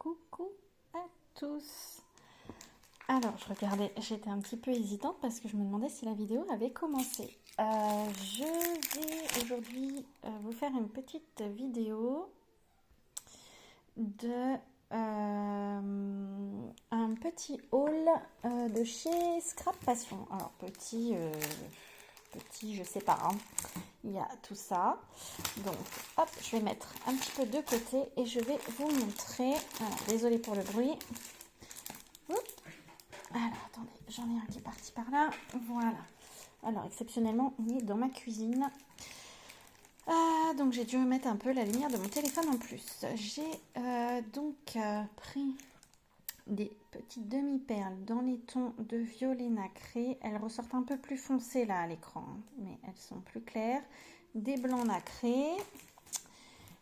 Coucou à tous. Alors, je regardais, j'étais un petit peu hésitante parce que je me demandais si la vidéo avait commencé. Je vais aujourd'hui vous faire une petite vidéo de un petit haul de chez Scrap Passion. Alors, petit, je sais pas, hein. Il y a tout ça. Donc, hop, je vais mettre un petit peu de côté et je vais vous montrer. Alors, désolée pour le bruit. Alors, attendez, j'en ai un qui est parti par là. Voilà. Alors, exceptionnellement, on est dans ma cuisine. Donc, j'ai dû mettre un peu la lumière de mon téléphone en plus. J'ai pris des petites demi-perles dans les tons de violet nacré. Elles ressortent un peu plus foncées là à l'écran, mais elles sont plus claires. Des blancs nacrés.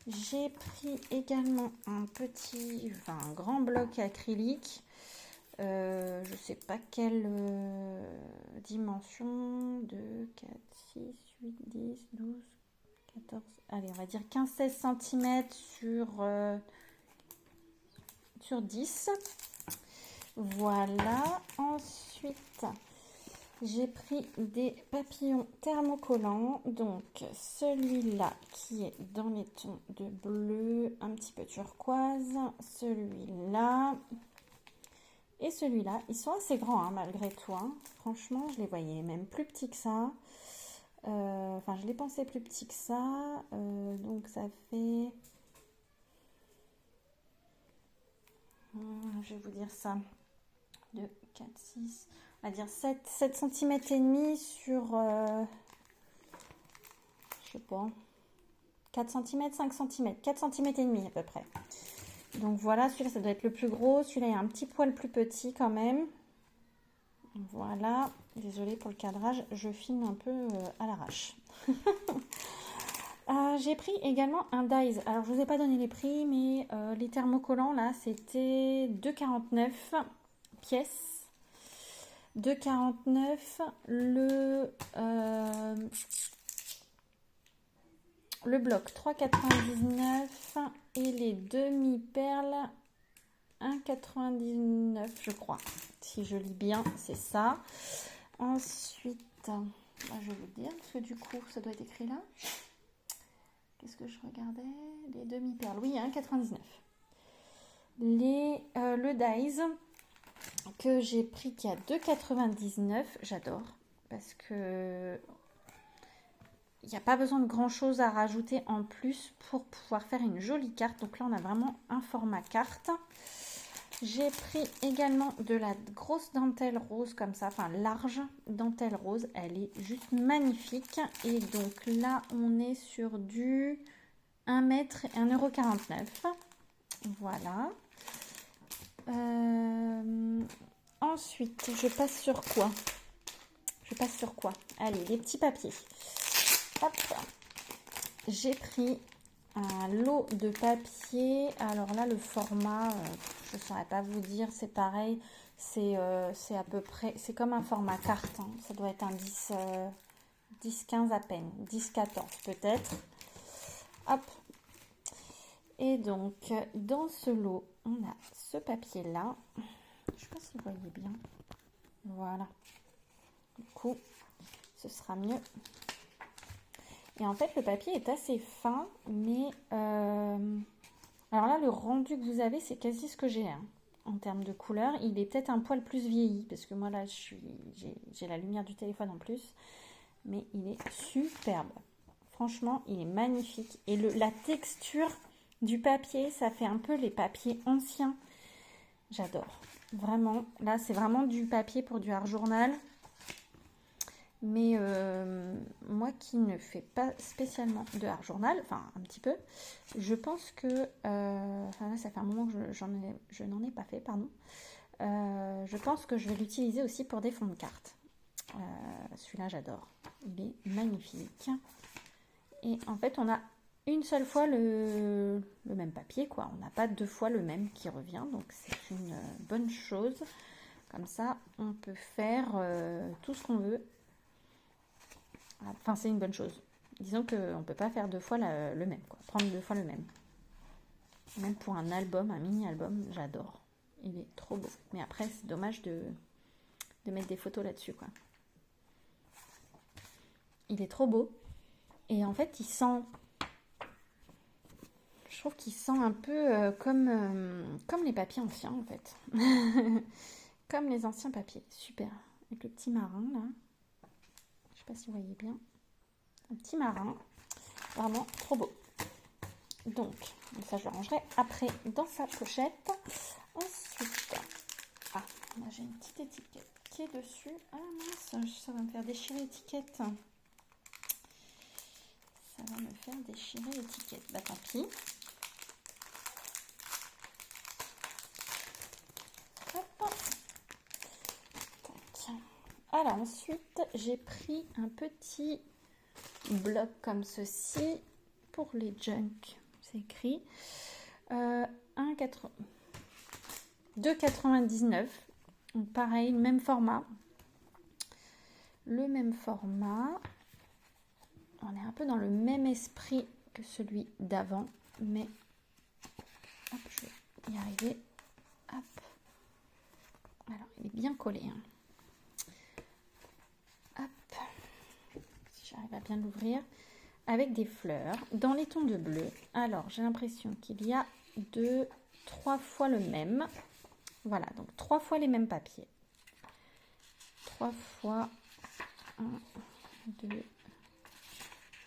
J'ai pris également un grand bloc acrylique. Je sais pas quelle dimension. 2, 4, 6, 8, 10, 12, 14. Allez, on va dire 15-16 cm sur 10. Voilà. Ensuite, j'ai pris des papillons thermocollants. Donc, celui-là qui est dans les tons de bleu, un petit peu turquoise. Celui-là. Et celui-là, ils sont assez grands hein, malgré tout. Hein. Franchement, je les voyais même plus petits que ça. Enfin, je les pensais plus petits que ça. Donc, ça fait... je vais vous dire ça. 2, 4, 6... On va dire 7 cm et demi sur... je sais pas... 4 cm, 5 cm. 4 cm et demi à peu près. Donc voilà, celui-là, ça doit être le plus gros. Celui-là, il y a un petit poil plus petit quand même. Voilà. Désolée pour le cadrage, je filme un peu à l'arrache. J'ai pris également un Dies. Alors, je ne vous ai pas donné les prix, mais les thermocollants, là, c'était 2,49 pièces. 2,49 le bloc 3,99 et les demi-perles 1,99 je crois. Si je lis bien, c'est ça. Ensuite, je vais vous dire, parce que du coup, ça doit être écrit là. Qu'est-ce que je regardais? Les demi-perles, oui, 1,99. Le Dies que j'ai pris qui a 2,99, j'adore. Parce que il n'y a pas besoin de grand chose à rajouter en plus pour pouvoir faire une jolie carte. Donc là, on a vraiment un format carte. J'ai pris également de la grosse dentelle rose comme ça, enfin large dentelle rose. Elle est juste magnifique. Et donc là, on est sur du 1 mètre et 1,49 €. Voilà. Ensuite, je passe sur quoi? Allez, les petits papiers. Hop, j'ai pris un lot de papier. Alors là, le format, je ne saurais pas vous dire, c'est pareil. C'est à peu près, c'est comme un format carte. Hein. Ça doit être un 10-15 à peine, 10-14 peut-être. Hop. Et donc, dans ce lot, on a ce papier-là. Je ne sais pas si vous voyez bien. Voilà. Du coup, ce sera mieux. Et en fait, le papier est assez fin, mais... alors là, le rendu que vous avez, c'est quasi ce que j'ai. Hein. En termes de couleur, il est peut-être un poil plus vieilli, parce que moi, là, j'ai la lumière du téléphone en plus. Mais il est superbe. Franchement, il est magnifique. Et la texture du papier, ça fait un peu les papiers anciens. J'adore. Vraiment. Là, c'est vraiment du papier pour du art journal. Mais moi qui ne fais pas spécialement de art journal, enfin un petit peu, je pense que, là ça fait un moment que je n'en ai pas fait, pardon. Je pense que je vais l'utiliser aussi pour des fonds de cartes. Celui-là j'adore, il est magnifique. Et en fait on a une seule fois le même papier, quoi. On n'a pas 2 fois le même qui revient, donc c'est une bonne chose. Comme ça on peut faire tout ce qu'on veut. Enfin, c'est une bonne chose. Disons qu'on ne peut pas faire 2 fois le même, quoi. Prendre 2 fois le même. Même pour un album, un mini-album, j'adore. Il est trop beau. Mais après, c'est dommage de mettre des photos là-dessus, quoi. Il est trop beau. Et en fait, il sent... Je trouve qu'il sent un peu comme les papiers anciens, en fait. Comme les anciens papiers. Super. Avec le petit marin, là. Je sais pas si vous voyez bien. Un petit marin. Vraiment trop beau. Donc ça, je le rangerai après dans sa pochette. Ensuite, là, j'ai une petite étiquette qui est dessus. Ah mince, ça va me faire déchirer l'étiquette. Ça va me faire déchirer l'étiquette. Bah tant pis. Hop. Tac. Alors ensuite, j'ai pris un petit bloc comme ceci pour les junk. C'est écrit 2,99. Donc pareil, même format. Le même format. On est un peu dans le même esprit que celui d'avant, mais hop, je vais y arriver. Hop. Alors, il est bien collé. Hein. Hop. Si j'arrive à bien l'ouvrir. Avec des fleurs dans les tons de bleu. Alors, j'ai l'impression qu'il y a 3 fois le même. Voilà, donc 3 fois les mêmes papiers. 3 fois 1, 2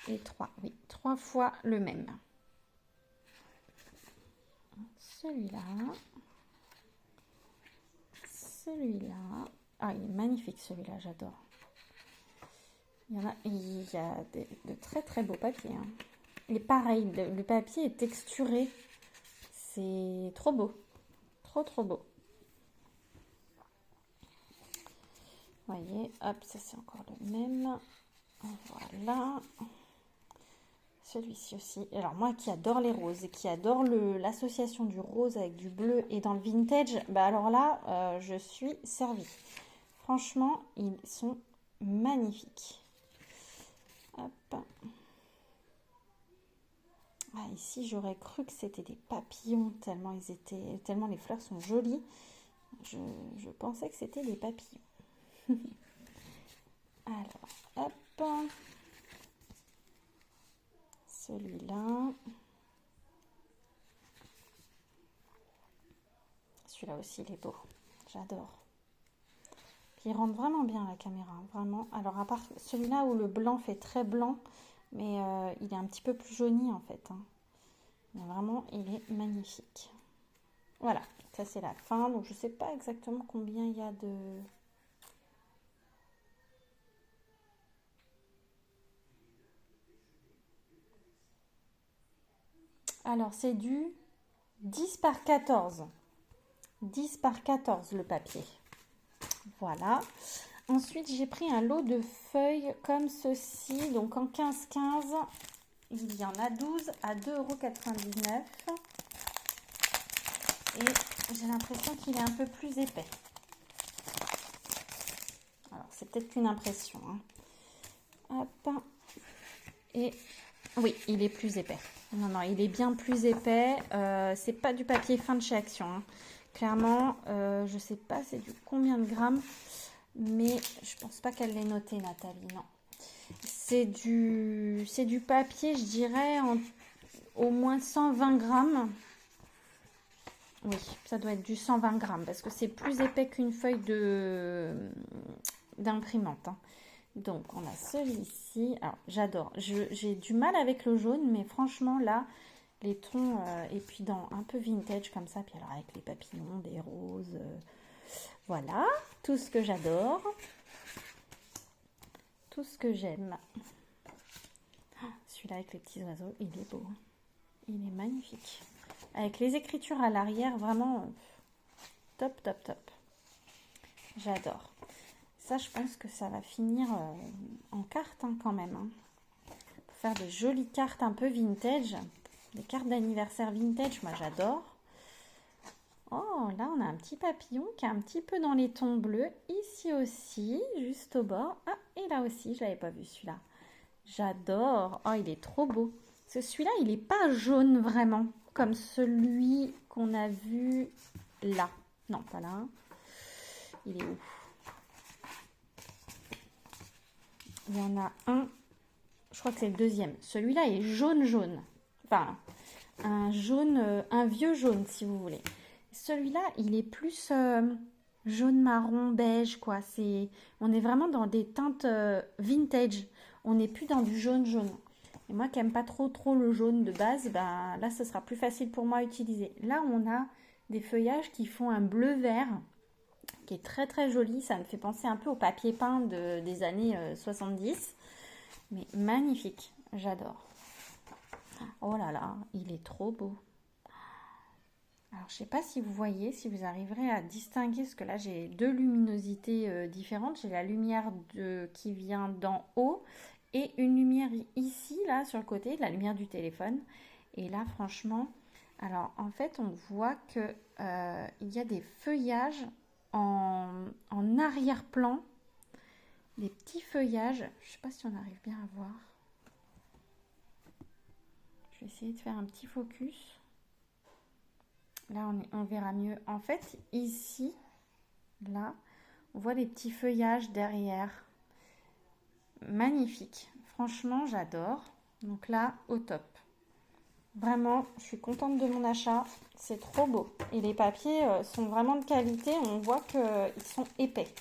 et 3. Oui, 3 fois le même. Celui-là. Celui-là. Ah, il est magnifique celui-là, j'adore. Il y a de très très beaux papiers. Hein. Et pareil, le papier est texturé. C'est trop beau. Trop trop beau. Vous voyez, hop, ça c'est encore le même. Voilà. Celui-ci aussi. Alors moi qui adore les roses et qui adore l'association du rose avec du bleu et dans le vintage, bah alors là, je suis servie. Franchement, ils sont magnifiques. Hop. Ah, ici, j'aurais cru que c'était des papillons, tellement les fleurs sont jolies. Je pensais que c'était des papillons. Alors, hop. Celui-là. Celui-là aussi, il est beau. J'adore. Puis il rentre vraiment bien la caméra, vraiment. Alors, à part celui-là où le blanc fait très blanc, mais il est un petit peu plus jauni en fait. Hein. Mais vraiment, il est magnifique. Voilà, ça c'est la fin. Donc, je ne sais pas exactement combien il y a de... Alors, c'est du 10 par 14. 10 par 14 le papier. Voilà. Ensuite, j'ai pris un lot de feuilles comme ceci. Donc, en 15-15, il y en a 12 à 2,99 €. Et j'ai l'impression qu'il est un peu plus épais. Alors, c'est peut-être qu'une impression. Hein. Hop. Et oui, il est plus épais. Non, non, il est bien plus épais. C'est pas du papier fin de chez Action. Hein. Clairement, je sais pas c'est du combien de grammes, mais je pense pas qu'elle l'ait noté, Nathalie. Non, c'est du papier, je dirais au moins 120 grammes. Oui, ça doit être du 120 grammes parce que c'est plus épais qu'une feuille d'imprimante. Hein. Donc, on a celui-ci. Alors, j'adore. J'ai du mal avec le jaune, mais franchement, là, les tons, et puis dans un peu vintage comme ça, puis alors avec les papillons, des roses. Voilà, tout ce que j'adore. Tout ce que j'aime. Celui-là avec les petits oiseaux, il est beau. Il est magnifique. Avec les écritures à l'arrière, vraiment top, top, top. J'adore. Ça, je pense que ça va finir en carte hein, quand même. Hein. Pour faire de jolies cartes un peu vintage. Des cartes d'anniversaire vintage, moi j'adore. Oh, là on a un petit papillon qui est un petit peu dans les tons bleus. Ici aussi, juste au bord. Ah, et là aussi, je ne l'avais pas vu celui-là. J'adore. Oh, il est trop beau. Parce que celui-là, il n'est pas jaune vraiment, comme celui qu'on a vu là. Non, pas là. Il est où? Il y en a un, je crois que c'est le deuxième. Celui-là est jaune. Enfin, un jaune, un vieux jaune, si vous voulez. Celui-là, il est plus jaune, marron, beige, quoi. On est vraiment dans des teintes vintage. On n'est plus dans du jaune. Et moi qui n'aime pas trop le jaune de base, ben, là, ce sera plus facile pour moi à utiliser. Là, on a des feuillages qui font un bleu-vert, qui est très joli. Ça me fait penser un peu au papier peint des années 70. Mais magnifique, j'adore. Oh là là, il est trop beau. Alors, je ne sais pas si vous voyez, si vous arriverez à distinguer, parce que là, j'ai deux luminosités différentes. J'ai la lumière qui vient d'en haut et une lumière ici, là, sur le côté, la lumière du téléphone. Et là, franchement, alors, en fait, on voit que il y a des feuillages en arrière-plan. Des petits feuillages. Je ne sais pas si on arrive bien à voir. Je vais essayer de faire un petit focus. Là, on verra mieux. En fait, ici, là, on voit des petits feuillages derrière. Magnifique. Franchement, j'adore. Donc là, au top. Vraiment, je suis contente de mon achat. C'est trop beau. Et les papiers sont vraiment de qualité. On voit qu'ils sont épais.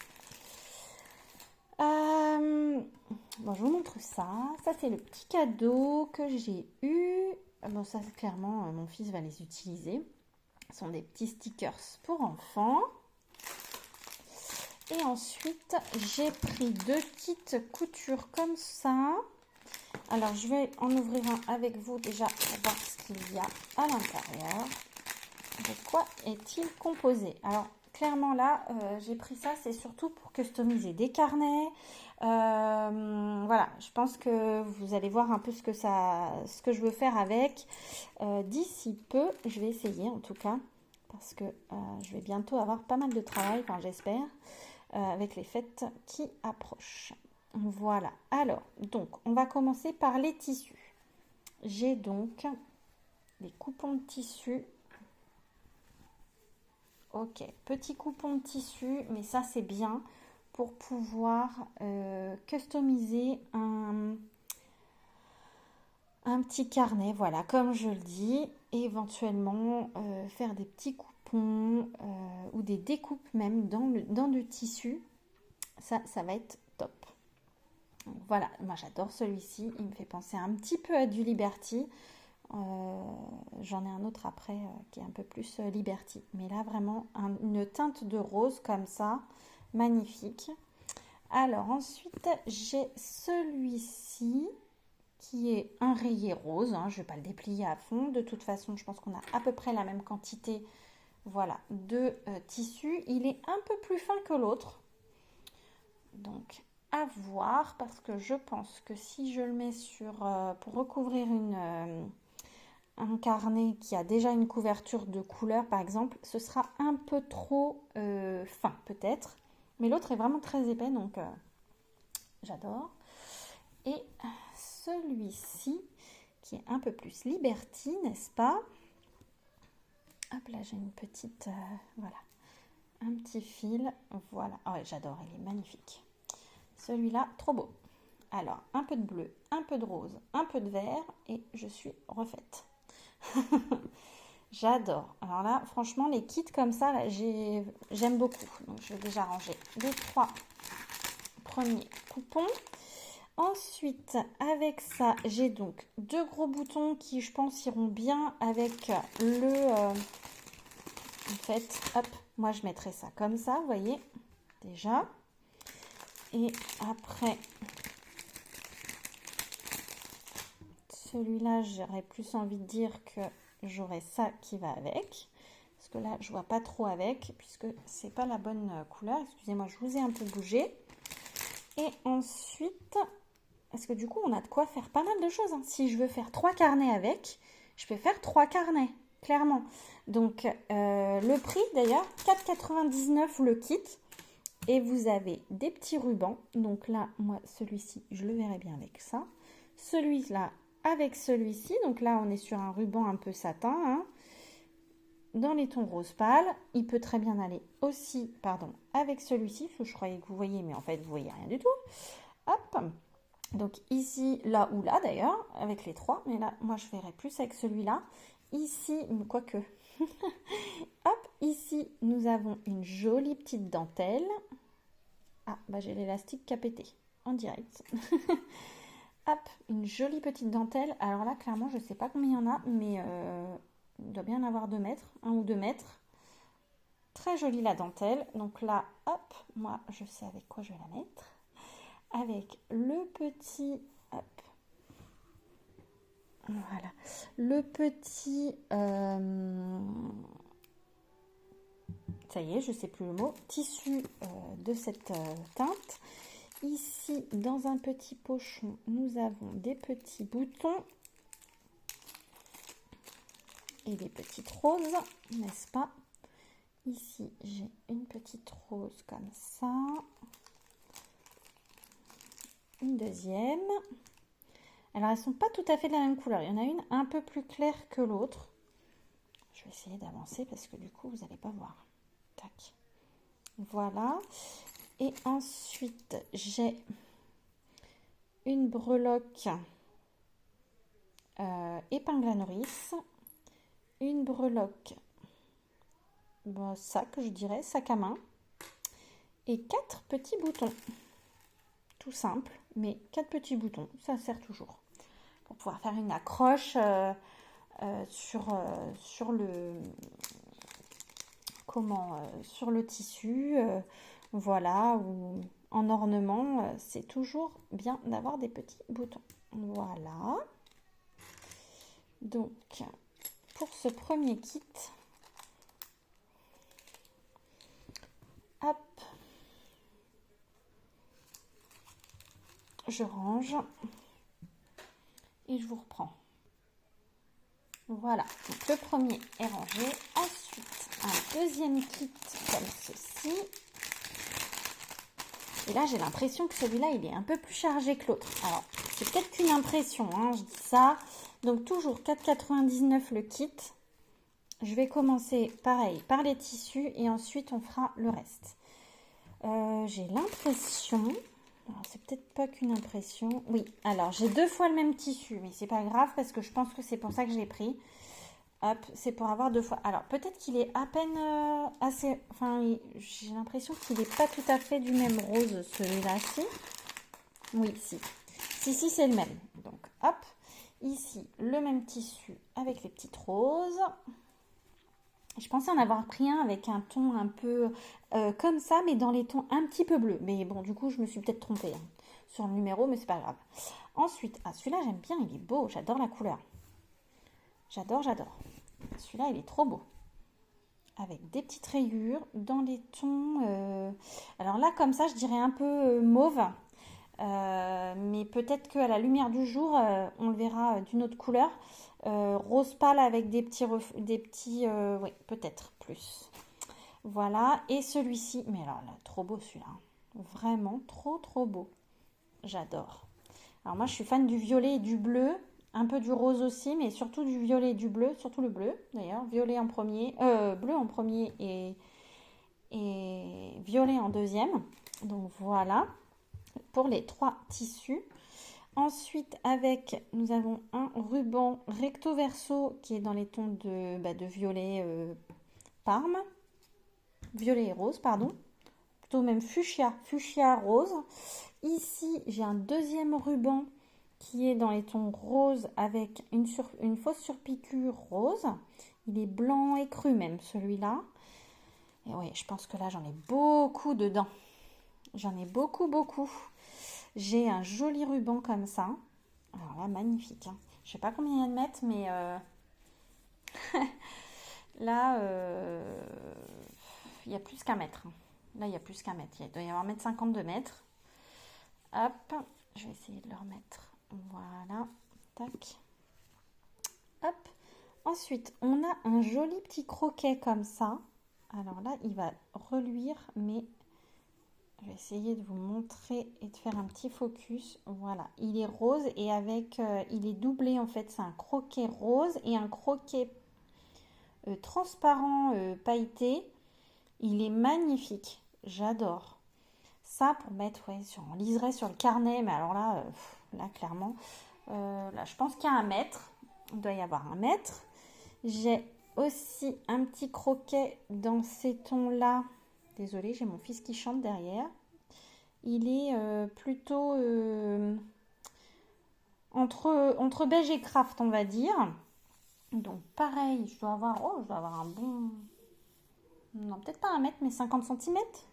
Bon, je vous montre ça. Ça, c'est le petit cadeau que j'ai eu. Bon, ça, clairement, mon fils va les utiliser. Ce sont des petits stickers pour enfants. Et ensuite, j'ai pris deux kits couture comme ça. Alors, je vais en ouvrir un avec vous déjà pour voir ce qu'il y a à l'intérieur. De quoi est-il composé? Alors, clairement là, j'ai pris ça, c'est surtout pour customiser des carnets. Voilà, je pense que vous allez voir un peu ce que je veux faire avec. D'ici peu, je vais essayer en tout cas, parce que je vais bientôt avoir pas mal de travail, enfin j'espère, avec les fêtes qui approchent. Voilà, alors, donc, on va commencer par les tissus. J'ai donc des coupons de tissu. Ok, petit coupon de tissu, mais ça c'est bien pour pouvoir customiser un petit carnet, voilà, comme je le dis, et éventuellement faire des petits coupons ou des découpes même dans le tissu. Ça va être top. Donc, voilà, moi j'adore celui-ci, il me fait penser un petit peu à du Liberty. J'en ai un autre après qui est un peu plus Liberty, mais là vraiment une teinte de rose comme ça, magnifique. Alors ensuite j'ai celui-ci qui est un rayé rose, hein. Je ne vais pas le déplier à fond, de toute façon je pense qu'on a à peu près la même quantité, voilà, de tissu. Il est un peu plus fin que l'autre, donc à voir, parce que je pense que si je le mets sur pour recouvrir un carnet qui a déjà une couverture de couleur par exemple, ce sera un peu trop fin peut-être, mais l'autre est vraiment très épais, donc j'adore. Et celui-ci qui est un peu plus Liberty, n'est-ce pas? Hop là, j'ai une petite voilà, un petit fil, voilà. Oh ouais, j'adore, il est magnifique celui-là, trop beau. Alors un peu de bleu, un peu de rose, un peu de vert et je suis refaite. J'adore. Alors là, franchement, les kits comme ça, là, j'aime beaucoup. Donc, je vais déjà ranger les 3 premiers coupons. Ensuite, avec ça, j'ai donc 2 gros boutons qui, je pense, iront bien avec en fait, hop, moi, je mettrai ça comme ça, vous voyez, déjà. Et après, celui-là, j'aurais plus envie de dire que j'aurai ça qui va avec, parce que là je vois pas trop avec puisque c'est pas la bonne couleur. Excusez-moi, je vous ai un peu bougé. Et ensuite, parce que du coup on a de quoi faire pas mal de choses, hein. Si je veux faire 3 carnets avec, je peux faire 3 carnets clairement. Donc le prix d'ailleurs 4,99 le kit, et vous avez des petits rubans. Donc là moi celui-ci je le verrai bien avec ça, celui-là avec celui-ci. Donc là, on est sur un ruban un peu satin, hein, dans les tons rose pâle. Il peut très bien aller aussi, pardon, avec celui-ci. Je croyais que vous voyez, mais en fait, vous voyez rien du tout. Hop. Donc ici, là ou là d'ailleurs, avec les trois. Mais là, moi, je verrai plus avec celui-là. Ici, quoique. Hop, ici, nous avons une jolie petite dentelle. Ah, bah j'ai l'élastique qui a pété en direct. Hop, une jolie petite dentelle. Alors là, clairement, je ne sais pas combien il y en a, mais il doit bien en avoir 2 mètres, 1 ou 2 mètres. Très jolie la dentelle. Donc là, hop, moi, je sais avec quoi je vais la mettre. Avec le petit, hop, voilà, le petit, ça y est, je ne sais plus le mot, tissu de cette teinte. Ici, dans un petit pochon, nous avons des petits boutons et des petites roses, n'est-ce pas? Ici, j'ai une petite rose comme ça. Une deuxième. Alors, elles ne sont pas tout à fait de la même couleur. Il y en a une un peu plus claire que l'autre. Je vais essayer d'avancer parce que du coup, vous n'allez pas voir. Tac. Voilà. Et ensuite, j'ai une breloque épingle à nourrice, une breloque sac, je dirais, sac à main, et 4 petits boutons. Tout simple, mais 4 petits boutons, ça sert toujours. Pour pouvoir faire une accroche sur le sur le tissu, voilà, ou en ornement, c'est toujours bien d'avoir des petits boutons. Voilà. Donc, pour ce premier kit, hop, je range et je vous reprends. Voilà, donc le premier est rangé. Ensuite, un deuxième kit comme ceci. Et là, j'ai l'impression que celui-là, il est un peu plus chargé que l'autre. Alors, c'est peut-être qu'une impression, hein, je dis ça. Donc, toujours 4,99 le kit. Je vais commencer, pareil, par les tissus et ensuite, on fera le reste. J'ai l'impression... Alors, c'est peut-être pas qu'une impression. Oui, alors, j'ai 2 fois le même tissu, mais c'est pas grave parce que je pense que c'est pour ça que je l'ai pris. Hop, c'est pour avoir 2 fois. Alors, peut-être qu'il est à peine assez... Enfin, j'ai l'impression qu'il n'est pas tout à fait du même rose, celui-là, si. Oui, si. Si, c'est le même. Donc, hop. Ici, le même tissu avec les petites roses. Je pensais en avoir pris un avec un ton un peu comme ça, mais dans les tons un petit peu bleus. Mais bon, du coup, je me suis peut-être trompée sur le numéro, mais c'est pas grave. Ensuite, celui-là, j'aime bien, il est beau. J'adore la couleur. J'adore. Celui-là, il est trop beau. Avec des petites rayures dans les tons... Alors là, comme ça, je dirais un peu mauve. Mais peut-être qu'à la lumière du jour, on le verra d'une autre couleur. Rose pâle avec des petits... oui, peut-être plus. Voilà. Et celui-ci... Mais alors là, trop beau celui-là. Vraiment trop beau. J'adore. Alors moi, je suis fan du violet et du bleu. Un peu du rose aussi, mais surtout du violet et du bleu. Surtout le bleu, d'ailleurs. Violet en premier, bleu en premier et violet en deuxième. Donc voilà, pour les 3 tissus. Ensuite, nous avons un ruban recto verso qui est dans les tons de violet parme. Violet et rose, pardon. Plutôt même fuchsia rose. Ici, j'ai un deuxième ruban qui est dans les tons roses avec une fausse surpiqûre rose. Il est blanc et cru même, celui-là. Et oui, je pense que là, j'en ai beaucoup dedans. J'en ai beaucoup. J'ai un joli ruban comme ça. Alors là, magnifique. Hein. Je ne sais pas combien il y a de mètres, mais là, il y a plus qu'un mètre. Là, il y a plus qu'un mètre. Il doit y avoir 1,52 m. Hop, je vais essayer de le remettre. Voilà, tac. Hop. Ensuite, on a un joli petit croquet comme ça. Alors là, il va reluire, mais Je vais essayer de vous montrer et de faire un petit focus. Voilà, il est rose et avec, il est doublé en fait. C'est un croquet rose et un croquet transparent pailleté. Il est magnifique. J'adore. Ça pour mettre, ouais, on liserait sur le carnet, mais alors là, là clairement, là je pense qu'il y a 1 mètre. Il doit y avoir 1 mètre. J'ai aussi un petit croquet dans ces tons-là. Désolée, j'ai mon fils qui chante derrière. Il est plutôt entre beige et craft, on va dire. Donc pareil, je dois avoir un bon... Non, peut-être pas 1 mètre, mais 50 centimètres.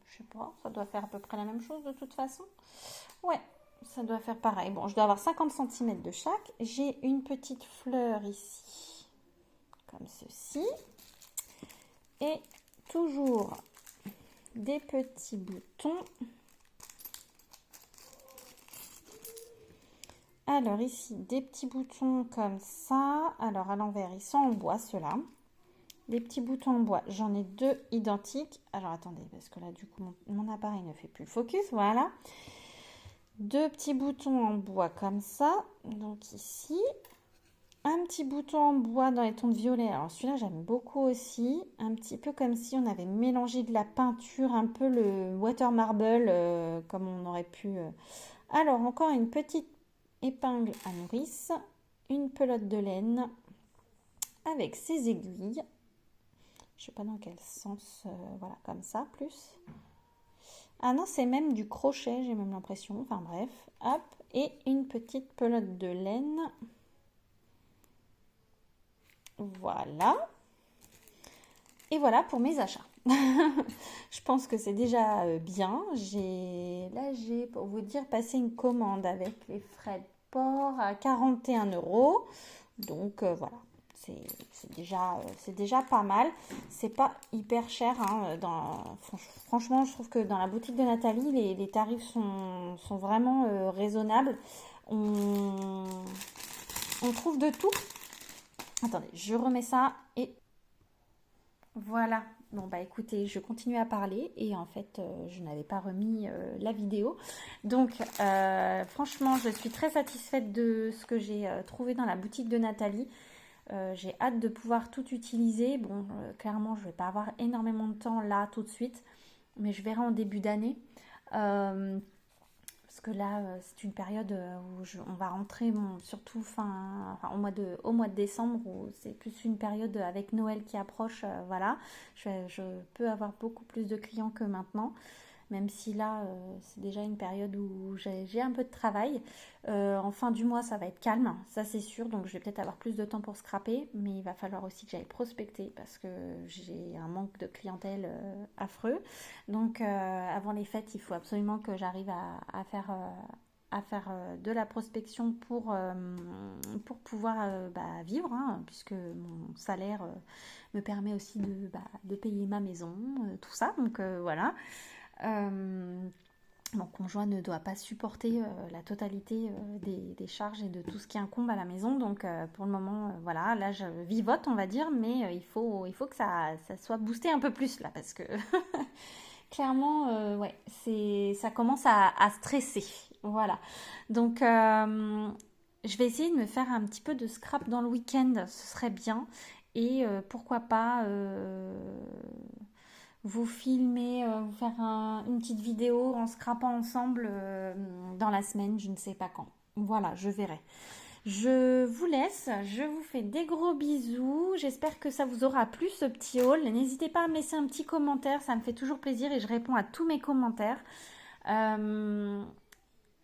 Je sais pas, ça doit faire à peu près la même chose de toute façon. Ouais, ça doit faire pareil. Bon, je dois avoir 50 centimètres de chaque. J'ai une petite fleur ici, comme ceci. Et toujours des petits boutons. Alors ici, des petits boutons comme ça. Alors à l'envers, ils sont en bois, ceux-là. Des petits boutons en bois. J'en ai 2 identiques. Alors attendez, parce que là, du coup, mon appareil ne fait plus le focus. Voilà. 2 petits boutons en bois comme ça. Donc ici, un petit bouton en bois dans les tons de violet. Alors celui-là, j'aime beaucoup aussi. Un petit peu comme si on avait mélangé de la peinture, un peu le water marble, comme on aurait pu... Alors, encore une petite épingle à nourrice. Une pelote de laine avec ses aiguilles. Je sais pas dans quel sens, voilà, comme ça, plus. Ah non, c'est même du crochet, j'ai même l'impression. Enfin bref, hop. Et une petite pelote de laine. Voilà. Et voilà pour mes achats. Je pense que c'est déjà bien. Là, j'ai, pour vous dire, passé une commande avec les frais de port à 41 €. Donc voilà. C'est déjà pas mal. C'est pas hyper cher. Hein, franchement, je trouve que dans la boutique de Nathalie, les tarifs sont vraiment raisonnables. On trouve de tout. Attendez, je remets ça et voilà. Bon bah écoutez, je continue à parler et en fait je n'avais pas remis la vidéo. Donc franchement, je suis très satisfaite de ce que j'ai trouvé dans la boutique de Nathalie. J'ai hâte de pouvoir tout utiliser. Bon, clairement, je ne vais pas avoir énormément de temps là tout de suite, mais je verrai en début d'année. Parce que là, c'est une période où on va rentrer, surtout au mois de décembre, où c'est plus une période avec Noël qui approche. Voilà, je peux avoir beaucoup plus de clients que maintenant. Même si là, c'est déjà une période où j'ai un peu de travail. En fin du mois, ça va être calme, ça c'est sûr. Donc, je vais peut-être avoir plus de temps pour scraper. Mais il va falloir aussi que j'aille prospecter parce que j'ai un manque de clientèle affreux. Donc, avant les fêtes, il faut absolument que j'arrive à faire de la prospection pour pouvoir vivre, hein, puisque mon salaire me permet aussi de payer ma maison, tout ça. Donc, voilà. Mon conjoint ne doit pas supporter la totalité des charges et de tout ce qui incombe à la maison. Donc pour le moment, voilà, là je vivote, on va dire, mais il faut que ça soit boosté un peu plus là, parce que clairement, ouais, ça commence à stresser. Voilà. Donc je vais essayer de me faire un petit peu de scrap dans le week-end, ce serait bien. Et pourquoi pas vous filmer, vous faire une petite vidéo en scrapant ensemble dans la semaine, je ne sais pas quand. Voilà, je verrai. Je vous laisse, je vous fais des gros bisous. J'espère que ça vous aura plu ce petit haul. N'hésitez pas à me laisser un petit commentaire, ça me fait toujours plaisir et je réponds à tous mes commentaires. Je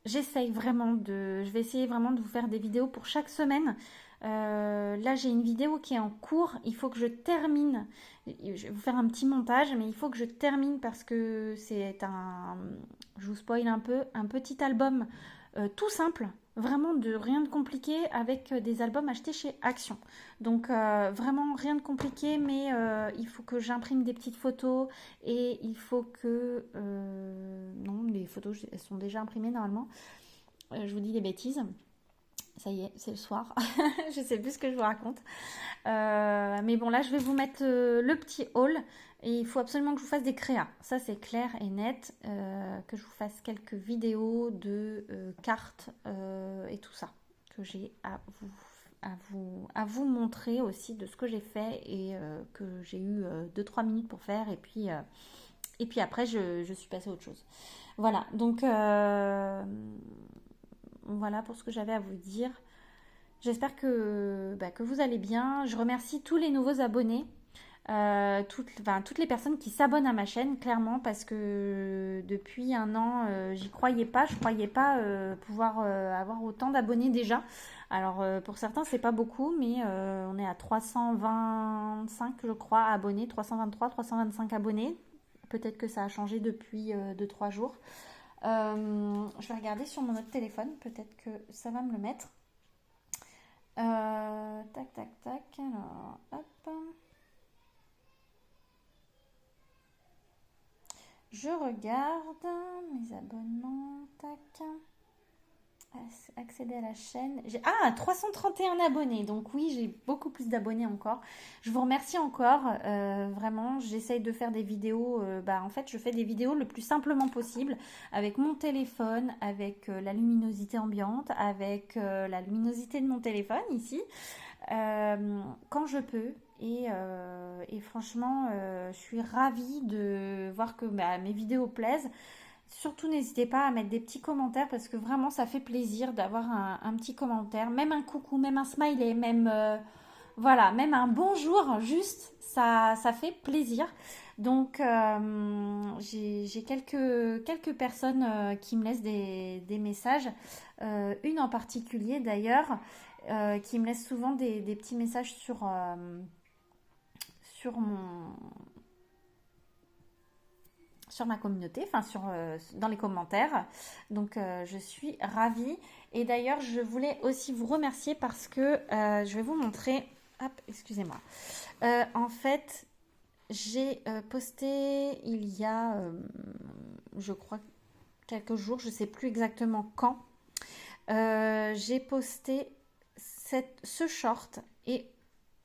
vais essayer vraiment de vous faire des vidéos pour chaque semaine. Là j'ai une vidéo qui est en cours, il faut que je termine, je vais vous faire un petit montage, mais il faut que je termine parce que je vous spoil un peu, un petit album tout simple, vraiment de rien de compliqué avec des albums achetés chez Action. Donc vraiment rien de compliqué, mais il faut que j'imprime des petites photos et il faut que... non, les photos elles sont déjà imprimées normalement, je vous dis des bêtises. Ça y est, c'est le soir. Je sais plus ce que je vous raconte. Mais bon, là, je vais vous mettre le petit haul. Et il faut absolument que je vous fasse des créas. Ça, c'est clair et net. Que je vous fasse quelques vidéos de cartes et tout ça. Que j'ai à vous montrer aussi de ce que j'ai fait et que j'ai eu 2-3 minutes pour faire. Et puis après, je suis passée à autre chose. Voilà, donc voilà pour ce que j'avais à vous dire. J'espère que vous allez bien. Je remercie tous les nouveaux abonnés, toutes les personnes qui s'abonnent à ma chaîne, clairement, parce que depuis un an, j'y croyais pas. Je croyais pas pouvoir avoir autant d'abonnés déjà. Alors, pour certains, c'est pas beaucoup, mais on est à 325, je crois, abonnés, 323, 325 abonnés. Peut-être que ça a changé depuis 2-3 jours. Je vais regarder sur mon autre téléphone, peut-être que ça va me le mettre. Tac, tac, tac. Alors, hop. Je regarde mes abonnements. Tac. Accéder à la chaîne. 331 abonnés. Donc oui, j'ai beaucoup plus d'abonnés encore. Je vous remercie encore. Vraiment, j'essaye de faire des vidéos. En fait, je fais des vidéos le plus simplement possible avec mon téléphone, avec la luminosité ambiante, avec la luminosité de mon téléphone ici, quand je peux. Et franchement, je suis ravie de voir que mes vidéos plaisent. Surtout, n'hésitez pas à mettre des petits commentaires parce que vraiment, ça fait plaisir d'avoir un petit commentaire, même un coucou, même un smiley, même, voilà, même un bonjour, juste, ça fait plaisir. Donc, j'ai quelques personnes qui me laissent des messages, une en particulier d'ailleurs, qui me laisse souvent des petits messages sur sur ma communauté, enfin dans les commentaires. Donc je suis ravie. Et d'ailleurs, je voulais aussi vous remercier parce que je vais vous montrer. Hop, excusez-moi. En fait, j'ai posté il y a, je crois, quelques jours, je ne sais plus exactement quand. J'ai posté ce short et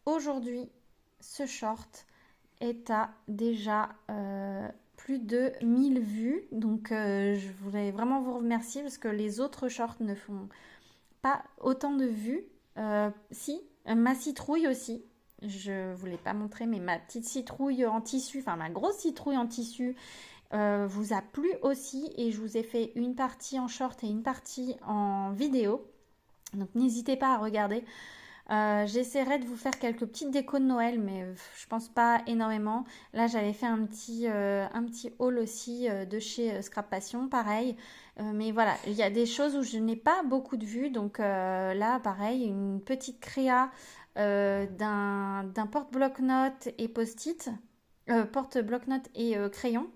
aujourd'hui, ce short est à déjà plus de 1000 vues. Donc je voulais vraiment vous remercier parce que les autres shorts ne font pas autant de vues. Si, ma citrouille aussi. Je ne vous l'ai pas montré, mais ma petite citrouille en tissu, enfin ma grosse citrouille en tissu, vous a plu aussi. Et je vous ai fait une partie en short et une partie en vidéo. Donc n'hésitez pas à regarder. J'essaierai de vous faire quelques petites décos de Noël, mais je pense pas énormément. Là, j'avais fait un petit haul aussi de chez Scrap Passion, pareil. Mais voilà, il y a des choses où je n'ai pas beaucoup de vues. Donc là, pareil, une petite créa d'un porte-bloc-notes et post-it, porte-bloc-notes et crayon,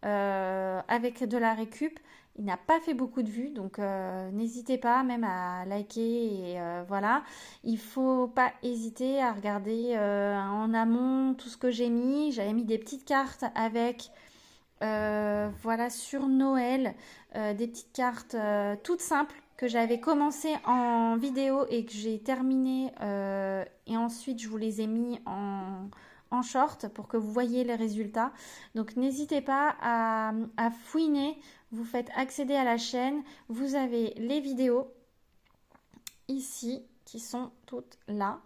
avec de la récup. Il n'a pas fait beaucoup de vues, donc n'hésitez pas même à liker et voilà. Il faut pas hésiter à regarder en amont tout ce que j'ai mis. J'avais mis des petites cartes avec, voilà, sur Noël, des petites cartes toutes simples que j'avais commencé en vidéo et que j'ai terminé et ensuite je vous les ai mis en short pour que vous voyez les résultats. Donc n'hésitez pas à fouiner. Vous faites accéder à la chaîne. Vous avez les vidéos ici qui sont toutes là.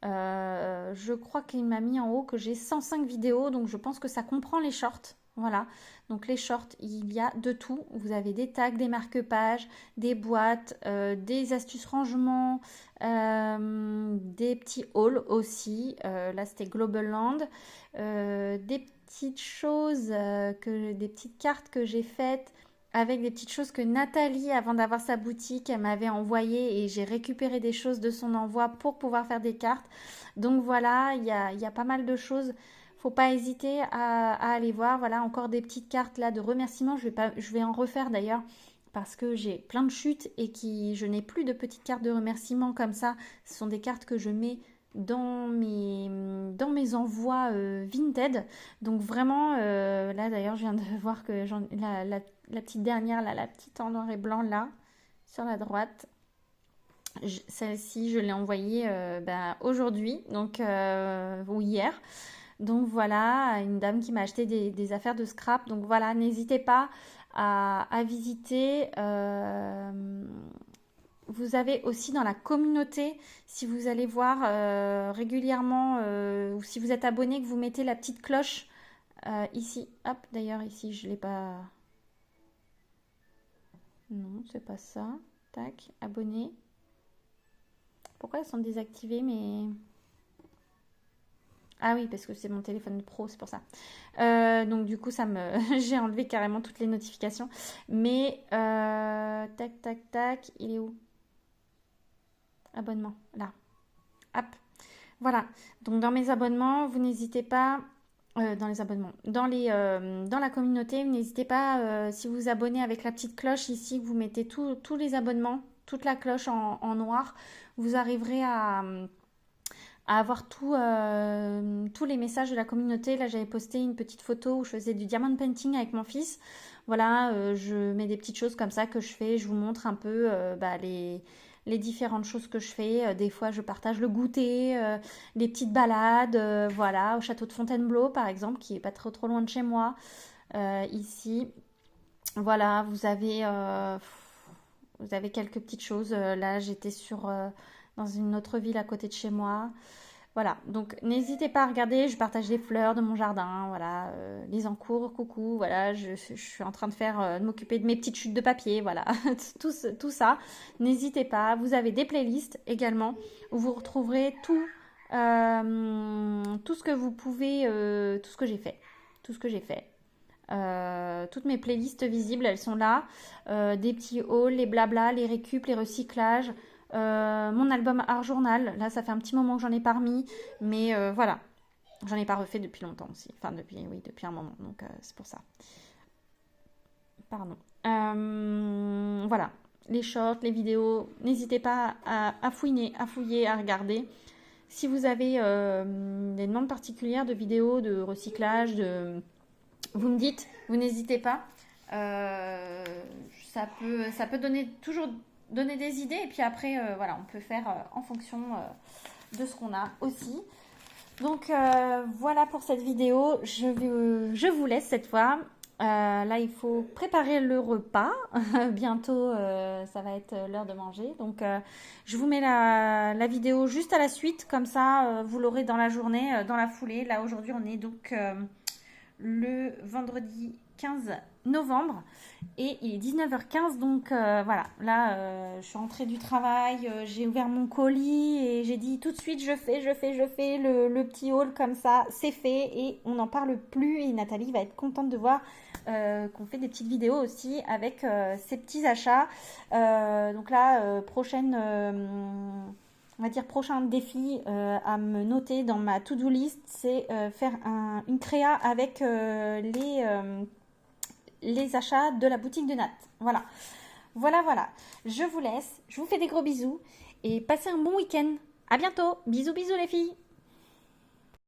Je crois qu'il m'a mis en haut que j'ai 105 vidéos. Donc je pense que ça comprend les shorts. Voilà. Donc les shorts, il y a de tout. Vous avez des tags, des marque-pages, des boîtes, des astuces rangement, des petits hauls aussi. Là, c'était Global Land. Des petites choses, des petites cartes que j'ai faites avec des petites choses que Nathalie, avant d'avoir sa boutique, elle m'avait envoyé et j'ai récupéré des choses de son envoi pour pouvoir faire des cartes. Donc voilà, il y a pas mal de choses. Faut pas hésiter à aller voir. Voilà, encore des petites cartes là de remerciements. Je vais en refaire d'ailleurs parce que j'ai plein de chutes et je n'ai plus de petites cartes de remerciements comme ça. Ce sont des cartes que je mets dans mes envois Vinted. Donc vraiment, là d'ailleurs, je viens de voir que la petite dernière, là, la petite en noir et blanc là, sur la droite. Celle-ci, je l'ai envoyée aujourd'hui, donc ou hier. Donc voilà, une dame qui m'a acheté des affaires de scrap. Donc voilà, n'hésitez pas à visiter. Vous avez aussi dans la communauté, si vous allez voir régulièrement, ou si vous êtes abonné, que vous mettez la petite cloche ici. Hop, d'ailleurs ici, je ne l'ai pas... Non, c'est pas ça. Tac, abonné. Pourquoi elles sont désactivées, mais... Ah oui, parce que c'est mon téléphone pro, c'est pour ça. Donc du coup, j'ai enlevé carrément toutes les notifications. Mais tac, tac, tac, il est où? Abonnement, là. Hop. Voilà. Donc dans mes abonnements, vous n'hésitez pas. Dans les abonnements. Dans la communauté, n'hésitez pas, si vous vous abonnez avec la petite cloche ici, que vous mettez tous les abonnements, toute la cloche en noir, vous arriverez à avoir tous les messages de la communauté. Là, j'avais posté une petite photo où je faisais du diamond painting avec mon fils. Voilà, je mets des petites choses comme ça que je fais. Je vous montre un peu les différentes choses que je fais. Des fois, je partage le goûter, les petites balades, voilà, au château de Fontainebleau, par exemple, qui est pas trop loin de chez moi, ici. Voilà, vous avez quelques petites choses. Là, j'étais dans une autre ville à côté de chez moi. Voilà, donc n'hésitez pas à regarder, je partage les fleurs de mon jardin, voilà, les encours, coucou, voilà, je suis en train de m'occuper de mes petites chutes de papier, voilà, tout ça. N'hésitez pas, vous avez des playlists également où vous retrouverez tout ce que vous pouvez, tout ce que j'ai fait, tout ce que j'ai fait. Toutes mes playlists visibles, elles sont là. Des petits hauls, les blabla, les récup, les recyclages. Mon album Art Journal, là ça fait un petit moment que j'en ai pas remis, mais voilà, j'en ai pas refait depuis longtemps aussi, enfin depuis un moment, donc c'est pour ça. Pardon. Voilà, les shorts, les vidéos, n'hésitez pas à fouiner, à fouiller, à regarder. Si vous avez des demandes particulières de vidéos, de recyclage, vous me dites, vous n'hésitez pas. Ça peut toujours donner des idées et puis après voilà, on peut faire en fonction de ce qu'on a aussi. Donc voilà pour cette vidéo, je vous laisse cette fois. Là il faut préparer le repas. Bientôt ça va être l'heure de manger, donc je vous mets la vidéo juste à la suite, comme ça vous l'aurez dans la journée, dans la foulée. Là aujourd'hui on est donc le vendredi 15 novembre et il est 19h15, donc voilà, là je suis rentrée du travail, j'ai ouvert mon colis et j'ai dit tout de suite je fais le petit haul comme ça, c'est fait et on n'en parle plus. Et Nathalie va être contente de voir qu'on fait des petites vidéos aussi avec ces petits achats. Donc là, on va dire prochain défi à me noter dans ma to-do list, c'est faire une créa avec les achats de la boutique de Nat. Voilà. Voilà. Je vous laisse. Je vous fais des gros bisous et passez un bon week-end. À bientôt. Bisous les filles.